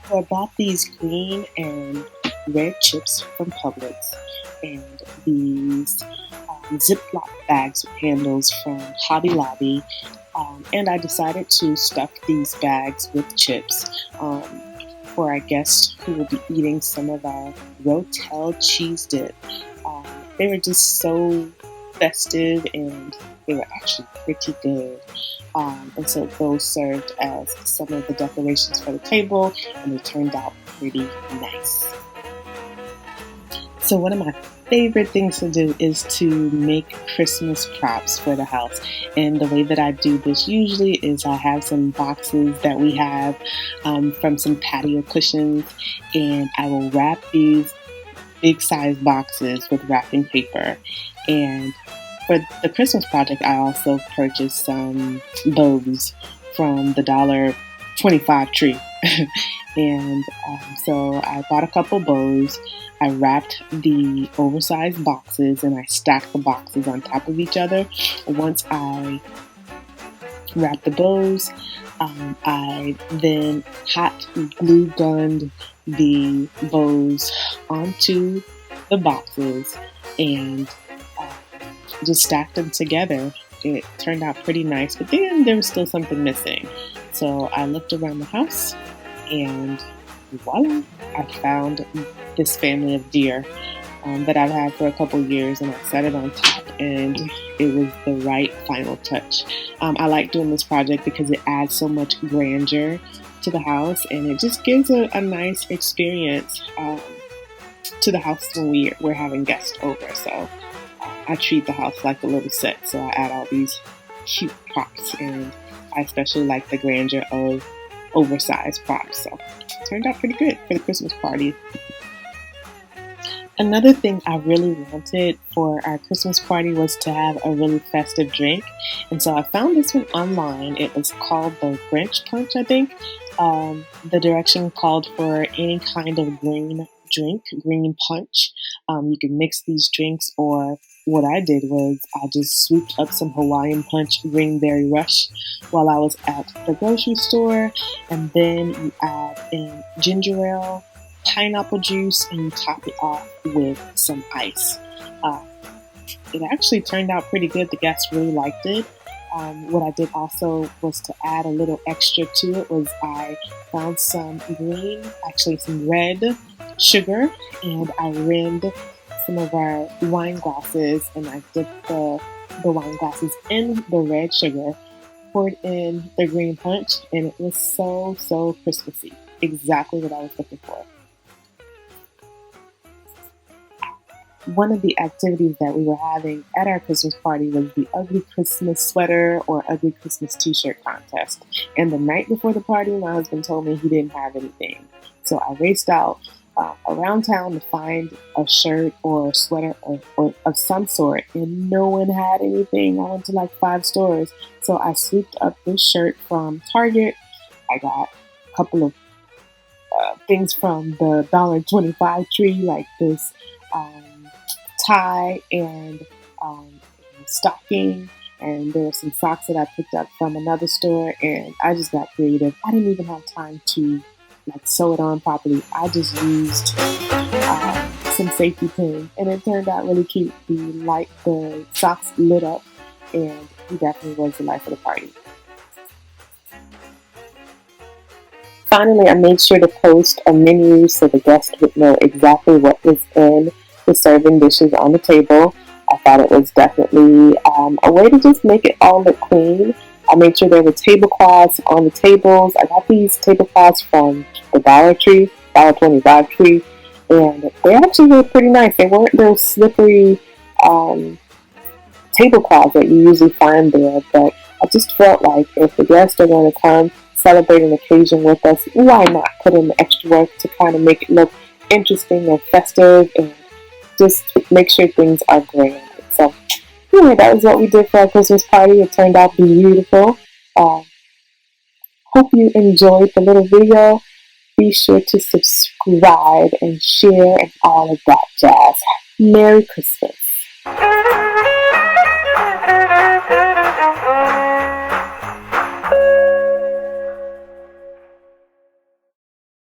So I bought these green and red chips from Publix and these Ziploc bags with handles from Hobby Lobby. And I decided to stuff these bags with chips for our guests who will be eating some of our Rotel cheese dip. Um, they were just so festive and they were actually pretty good. And so those served as some of the decorations for the table, and they turned out pretty nice. So one of my favorite things to do is to make Christmas props for the house. And the way that I do this usually is I have some boxes that we have from some patio cushions, and I will wrap these big size boxes with wrapping paper. And for the Christmas project, I also purchased some bows from the $1.25 tree. And so I bought a couple bows. I wrapped the oversized boxes and I stacked the boxes on top of each other. Once I wrapped the bows, I then hot glue gunned the bows onto the boxes and just stacked them together. It turned out pretty nice, but then there was still something missing. So I looked around the house and voila, I found this family of deer that I've had for a couple years, and I set it on top, and it was the right final touch. I like doing this project because it adds so much grandeur to the house, and it just gives a nice experience to the house when we're having guests over. So I treat the house like a little set, so I add all these cute props, and I especially like the grandeur of oversized props. So it turned out pretty good for the Christmas party. Another thing I really wanted for our Christmas party was to have a really festive drink. And so I found this one online. It was called the Grinch Punch, I think. The direction called for any kind of green drink, green punch. You can mix these drinks, or what I did was I just swooped up some Hawaiian Punch Green Berry Rush while I was at the grocery store. And then you add in ginger ale, pineapple juice, and you top it off with some ice. It actually turned out pretty good. The guests really liked it. What I did also was to add a little extra to it was I found some red sugar, and I rimmed some of our wine glasses, and I dipped the wine glasses in the red sugar, poured in the green punch, and it was so Christmassy. Exactly what I was looking for. One of the activities that we were having at our Christmas party was the Ugly Christmas Sweater or Ugly Christmas T-shirt contest. And the night before the party, my husband told me he didn't have anything. So I raced out around town to find a shirt or a sweater or of some sort, and no one had anything. I went to like 5 stores. So I swooped up this shirt from Target. I got a couple of things from the $1.25 tree, like this tie and stocking, and there were some socks that I picked up from another store, and I just got creative. I didn't even have time to sew it on properly. I just used some safety pins, and it turned out really cute. The socks lit up, and he definitely was the life of the party. Finally, I made sure to post a menu so the guests would know exactly what was in the serving dishes on the table. I thought it was definitely a way to just make it all look clean. I made sure there were tablecloths on the tables. I got these tablecloths from the $1.25 tree, and they actually were pretty nice. They weren't those slippery tablecloths that you usually find there, but I just felt like if the guests are going to come celebrate an occasion with us, why not put in the extra work to kind of make it look interesting and festive and just make sure things are grand. So anyway, that was what we did for our Christmas party. It turned out beautiful. Hope you enjoyed the little video. Be sure to subscribe and share and all of that jazz. Merry Christmas.